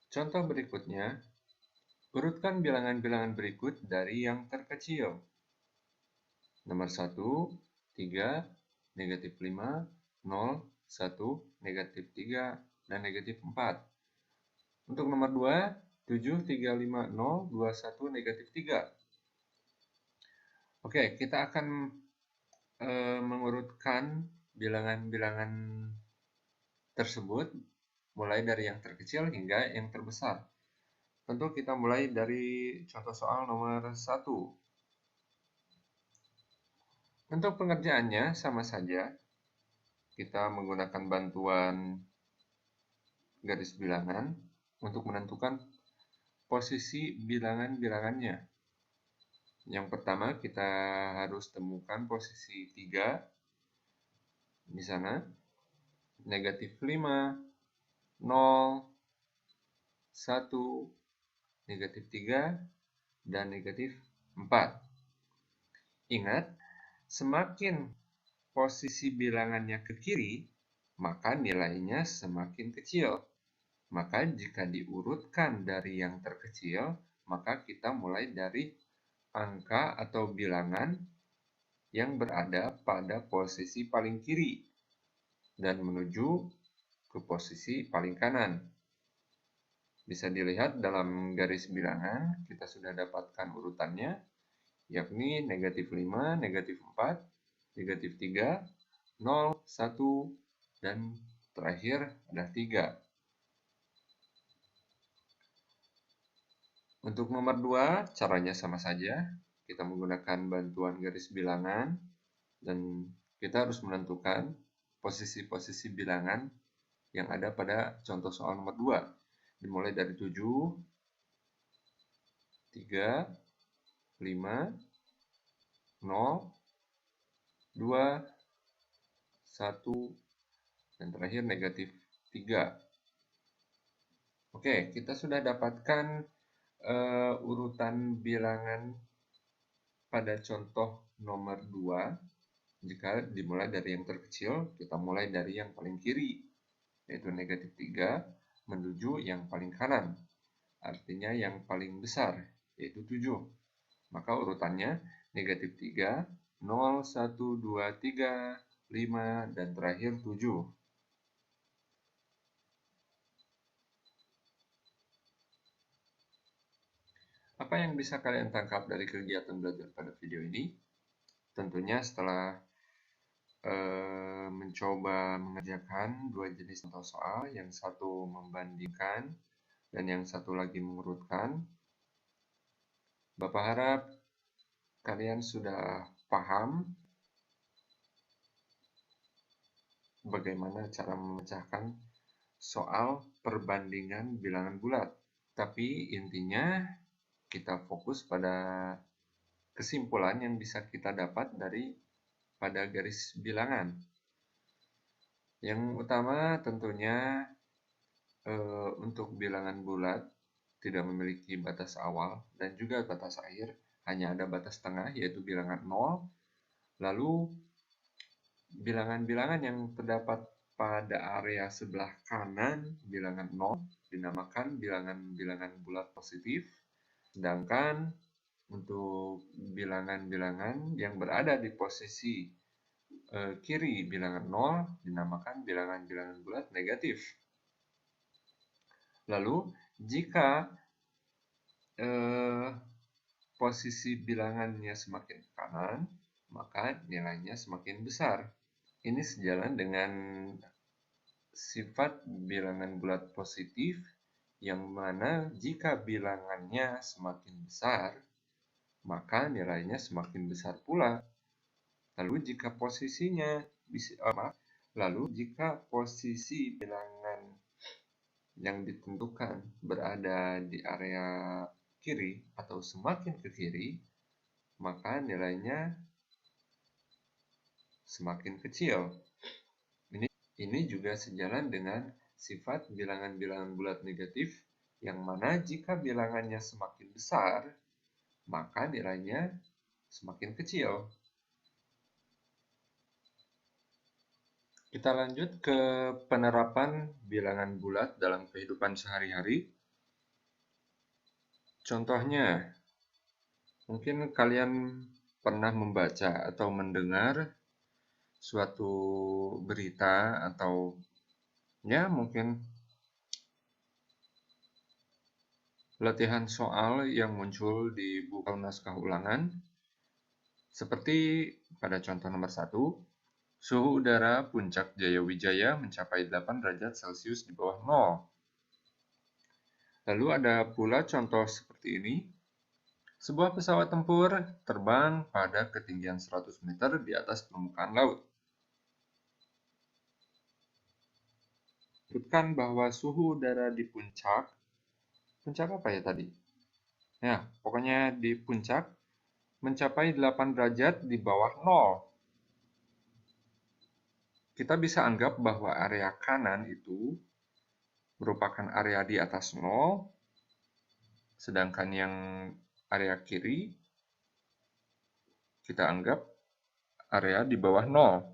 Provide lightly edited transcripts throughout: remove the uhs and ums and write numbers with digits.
Contoh berikutnya, urutkan bilangan-bilangan berikut dari yang terkecil. Nomor 1, 3, negatif 5, 0, 1, negatif 3, dan negatif 4. Untuk nomor 2, 7, 3, 5, 0, 2, 1, negatif 3. Oke, kita akan mengurutkan bilangan-bilangan tersebut mulai dari yang terkecil hingga yang terbesar. Tentu kita mulai dari contoh soal nomor 1. Untuk pengerjaannya sama saja, kita menggunakan bantuan garis bilangan untuk menentukan posisi bilangan-bilangannya. Yang pertama, kita harus temukan posisi 3 di sana, negatif 5, 0, 1, negatif 3, dan negatif 4. Ingat, semakin posisi bilangannya ke kiri, maka nilainya semakin kecil. Maka jika diurutkan dari yang terkecil, maka kita mulai dari angka atau bilangan yang berada pada posisi paling kiri dan menuju ke posisi paling kanan. Bisa dilihat dalam garis bilangan, kita sudah dapatkan urutannya, yakni negatif 5, negatif 4, negatif 3, 0, 1, dan terakhir ada 3. Untuk nomor 2, caranya sama saja. Kita menggunakan bantuan garis bilangan, dan kita harus menentukan posisi-posisi bilangan yang ada pada contoh soal nomor 2. Dimulai dari 7, 3, 5, 0, 2, 1, dan terakhir negatif 3. Oke, kita sudah dapatkan urutan bilangan pada contoh nomor 2. Jika dimulai dari yang terkecil, kita mulai dari yang paling kiri, yaitu negatif 3, menuju yang paling kanan, artinya yang paling besar, yaitu 7. Maka urutannya negatif 3, 0, 1, 2, 3, 5, dan terakhir 7. Apa yang bisa kalian tangkap dari kegiatan belajar pada video ini? Tentunya setelah mencoba mengerjakan dua jenis contoh soal, yang satu membandingkan dan yang satu lagi mengurutkan. Bapak harap kalian sudah paham bagaimana cara memecahkan soal perbandingan bilangan bulat. Tapi intinya kita fokus pada kesimpulan yang bisa kita dapat dari pada garis bilangan. Yang utama tentunya untuk bilangan bulat tidak memiliki batas awal dan juga batas akhir, hanya ada batas tengah yaitu bilangan 0. Lalu bilangan-bilangan yang terdapat pada area sebelah kanan bilangan 0 dinamakan bilangan-bilangan bulat positif, sedangkan untuk bilangan-bilangan yang berada di posisi kiri bilangan 0 dinamakan bilangan-bilangan bulat negatif. Lalu, jika posisi bilangannya semakin ke kanan, maka nilainya semakin besar. Ini sejalan dengan sifat bilangan bulat positif, yang mana jika bilangannya semakin besar, maka nilainya semakin besar pula. Lalu jika posisi bilangan yang ditentukan berada di area kiri atau semakin ke kiri, maka nilainya semakin kecil. Ini juga sejalan dengan sifat bilangan-bilangan bulat negatif, yang mana jika bilangannya semakin besar, maka nilainya semakin kecil. Kita lanjut ke penerapan bilangan bulat dalam kehidupan sehari-hari. Contohnya, mungkin kalian pernah membaca atau mendengar suatu berita atau ya mungkin latihan soal yang muncul di buku naskah ulangan. Seperti pada contoh nomor 1, suhu udara Puncak Jayawijaya mencapai 8 derajat Celcius di bawah 0. Lalu ada pula contoh seperti ini. Sebuah pesawat tempur terbang pada ketinggian 100 meter di atas permukaan laut. Sebutkan bahwa suhu udara di puncak apa ya tadi? Ya, pokoknya di puncak mencapai 8 derajat di bawah 0. Kita bisa anggap bahwa area kanan itu merupakan area di atas 0, sedangkan yang area kiri kita anggap area di bawah 0.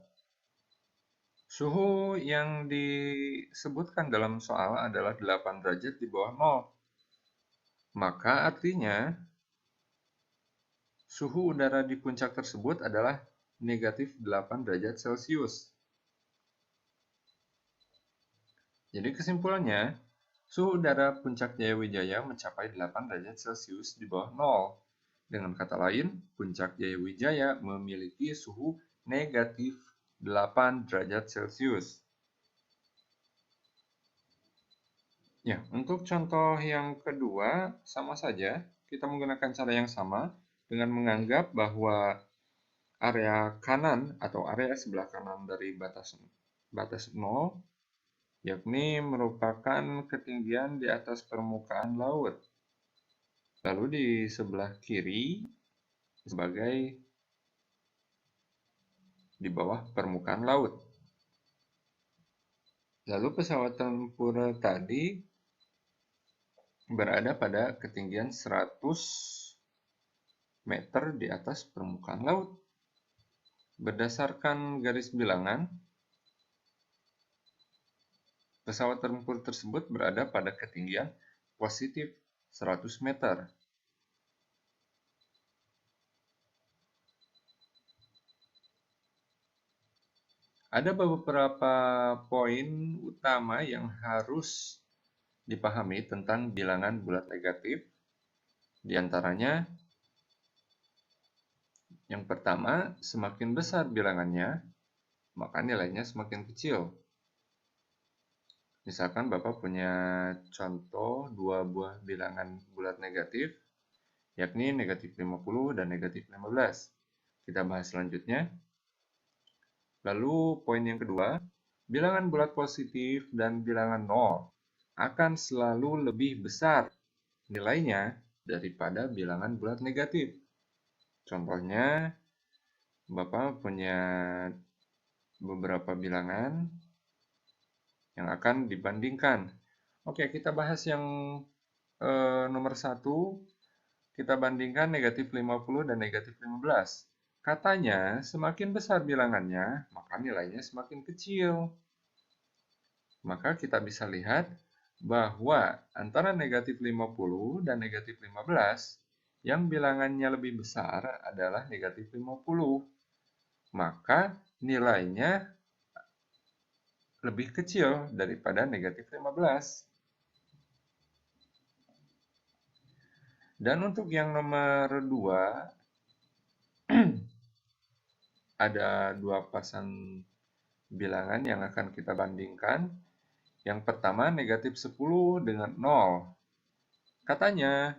Suhu yang disebutkan dalam soal adalah 8 derajat di bawah 0. Maka artinya suhu udara di puncak tersebut adalah negatif 8 derajat Celcius. Jadi kesimpulannya, suhu udara Puncak Jayawijaya mencapai 8 derajat Celcius di bawah 0. Dengan kata lain, Puncak Jayawijaya memiliki suhu negatif 8 derajat Celcius. Ya, untuk contoh yang kedua, sama saja. Kita menggunakan cara yang sama dengan menganggap bahwa area kanan atau area sebelah kanan dari batas 0, yakni merupakan ketinggian di atas permukaan laut. Lalu di sebelah kiri sebagai di bawah permukaan laut. Lalu pesawat tempur tadi berada pada ketinggian 100 meter di atas permukaan laut. Berdasarkan garis bilangan, pesawat tempur tersebut berada pada ketinggian positif 100 meter. Ada beberapa poin utama yang harus dipahami tentang bilangan bulat negatif. Di antaranya, yang pertama, semakin besar bilangannya, maka nilainya semakin kecil. Misalkan Bapak punya contoh dua buah bilangan bulat negatif, yakni negatif 50 dan negatif 15. Kita bahas selanjutnya. Lalu poin yang kedua, bilangan bulat positif dan bilangan 0 akan selalu lebih besar nilainya daripada bilangan bulat negatif. Contohnya, Bapak punya beberapa bilangan yang akan dibandingkan. Oke, kita bahas yang nomor 1. Kita bandingkan negatif 50 dan negatif 15. Katanya, semakin besar bilangannya, maka nilainya semakin kecil. Maka kita bisa lihat bahwa antara negatif 50 dan negatif 15, yang bilangannya lebih besar adalah negatif 50. Maka nilainya lebih kecil daripada negatif 15. Dan untuk yang nomor 2, ada dua pasang bilangan yang akan kita bandingkan. Yang pertama negatif 10 dengan 0. Katanya,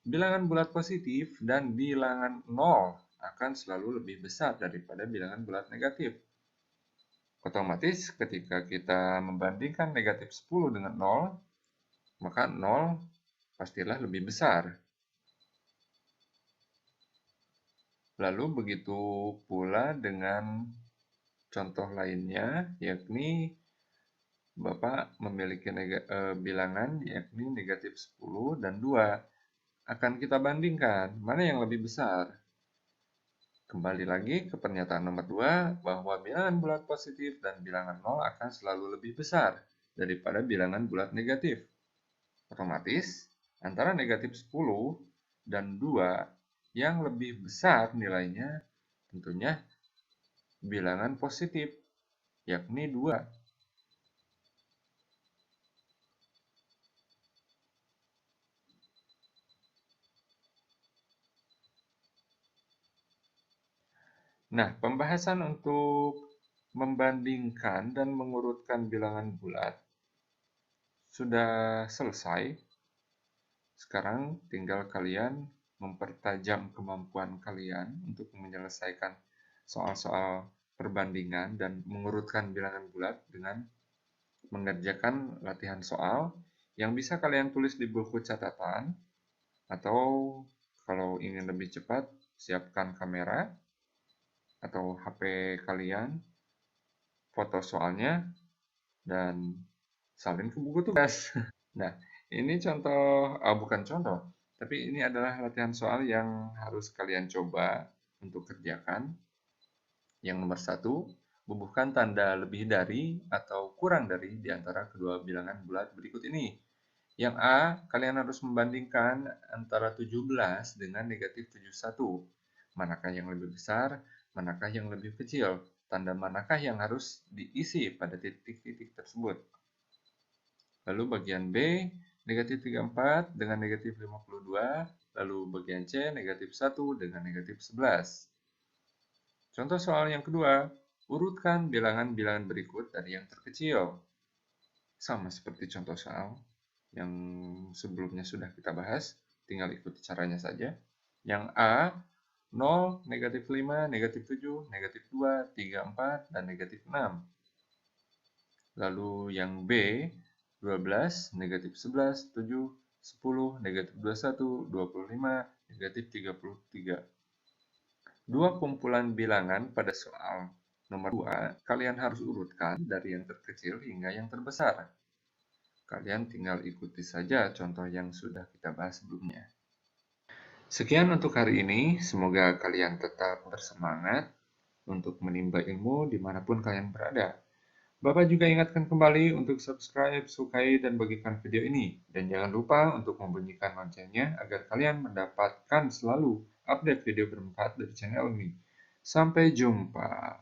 bilangan bulat positif dan bilangan 0 akan selalu lebih besar daripada bilangan bulat negatif. Otomatis ketika kita membandingkan negatif 10 dengan 0, maka 0 pastilah lebih besar. Lalu begitu pula dengan contoh lainnya, yakni Bapak memiliki bilangan yakni negatif 10 dan 2. Akan kita bandingkan, mana yang lebih besar? Kembali lagi ke pernyataan nomor 2, bahwa bilangan bulat positif dan bilangan 0 akan selalu lebih besar daripada bilangan bulat negatif. Otomatis, Antara negatif 10 dan 2 yang lebih besar nilainya tentunya bilangan positif, yakni 2. Nah, pembahasan untuk membandingkan dan mengurutkan bilangan bulat sudah selesai. Sekarang tinggal kalian mempertajam kemampuan kalian untuk menyelesaikan soal-soal perbandingan dan mengurutkan bilangan bulat dengan mengerjakan latihan soal yang bisa kalian tulis di buku catatan, atau kalau ingin lebih cepat, siapkan kamera atau HP kalian, foto soalnya, dan salin ke buku tugas. Nah, ini contoh, bukan contoh, tapi ini adalah latihan soal yang harus kalian coba untuk kerjakan. Yang nomor 1, bubuhkan tanda lebih dari atau kurang dari di antara kedua bilangan bulat berikut ini. Yang A, kalian harus membandingkan antara 17 dengan negatif 71. Manakah yang lebih besar, manakah yang lebih kecil, tanda manakah yang harus diisi pada titik-titik tersebut. Lalu bagian B, negatif 34 dengan negatif 52, lalu bagian C, negatif 1 dengan negatif 11. Contoh soal yang kedua, urutkan bilangan-bilangan berikut dari yang terkecil. Sama seperti contoh soal yang sebelumnya sudah kita bahas, tinggal ikuti caranya saja. Yang A, 0, negatif 5, negatif 7, negatif 2, 3, 4, dan negatif 6. Lalu yang B, 12, negatif 11, 7, 10, negatif 21, 25, negatif 33. Dua kumpulan bilangan pada soal nomor 2, kalian harus urutkan dari yang terkecil hingga yang terbesar. Kalian tinggal ikuti saja contoh yang sudah kita bahas sebelumnya. Sekian untuk hari ini, semoga kalian tetap bersemangat untuk menimba ilmu dimanapun kalian berada. Bapak juga ingatkan kembali untuk subscribe, sukai, dan bagikan video ini. Dan jangan lupa untuk membunyikan loncengnya agar kalian mendapatkan selalu update video bermanfaat dari channel ini. Sampai jumpa.